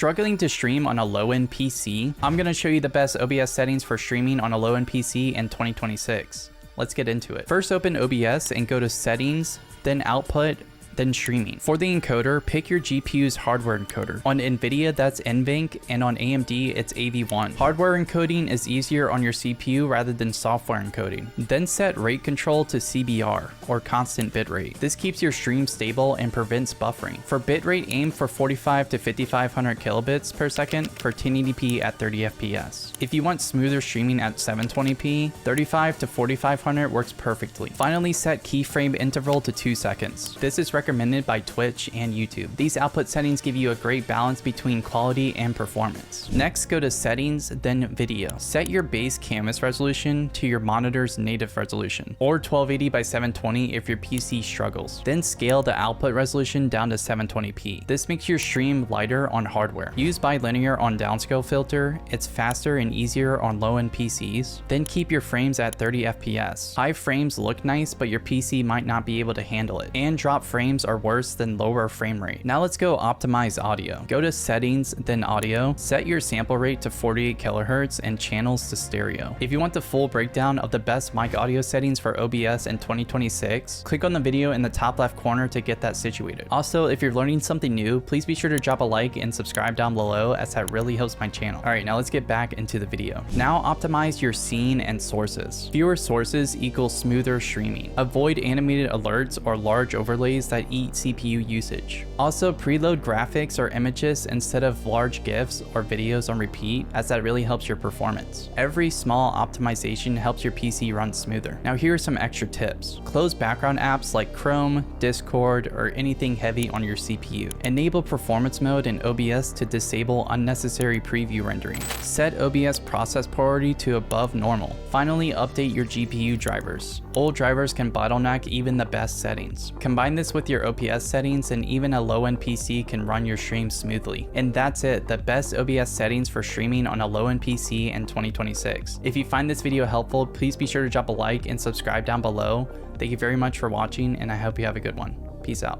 struggling to stream on a low-end PC, I'm going to show you the best OBS settings for streaming on a low-end PC in 2026. Let's get into it. First, open OBS and go to Settings, then Output, then Streaming. For the encoder, pick your GPU's hardware encoder. On NVIDIA, that's NVENC, and on AMD, it's AV1. Hardware encoding is easier on your CPU rather than software encoding. Then set rate control to CBR, or constant bitrate. This keeps your stream stable and prevents buffering. For bitrate, aim for 45 to 5500 kilobits per second for 1080p at 30 FPS. If you want smoother streaming at 720p, 35 to 4500 works perfectly. Finally, set keyframe interval to 2 seconds. This is recommended by Twitch and YouTube. These output settings give you a great balance between quality and performance. Next, go to Settings, then Video. Set your base canvas resolution to your monitor's native resolution, or 1280 by 720 if your PC struggles. Then scale the output resolution down to 720p. This makes your stream lighter on hardware. Use bilinear on downscale filter. It's faster and easier on low-end PCs. Then keep your frames at 30 FPS. High frames look nice, but your PC might not be able to handle it. And drop frames are worse than lower frame rate. Now let's go optimize audio. Go to Settings, then Audio. Set your sample rate to 48 kHz and channels to stereo. If you want the full breakdown of the best mic audio settings for OBS in 2026, click on the video in the top left corner to get that situated. Also, if you're learning something new, please be sure to drop a like and subscribe down below, as that really helps my channel. Alright, now let's get back into the video. Now optimize your scene and sources. Fewer sources equals smoother streaming. Avoid animated alerts or large overlays that eat CPU usage. Also, preload graphics or images instead of large GIFs or videos on repeat, as that really helps your performance. Every small optimization helps your PC run smoother. Now here are some extra tips. Close background apps like Chrome, Discord, or anything heavy on your CPU. Enable performance mode in OBS to disable unnecessary preview rendering. Set OBS process priority to above normal. Finally, update your GPU drivers. Old drivers can bottleneck even the best settings. Combine this with your OPS settings and even a low-end PC can run your stream smoothly. And that's it, the best OBS settings for streaming on a low-end PC in 2026. If you find this video helpful, please be sure to drop a like and subscribe down below. Thank you very much for watching, and I hope you have a good one. Peace out.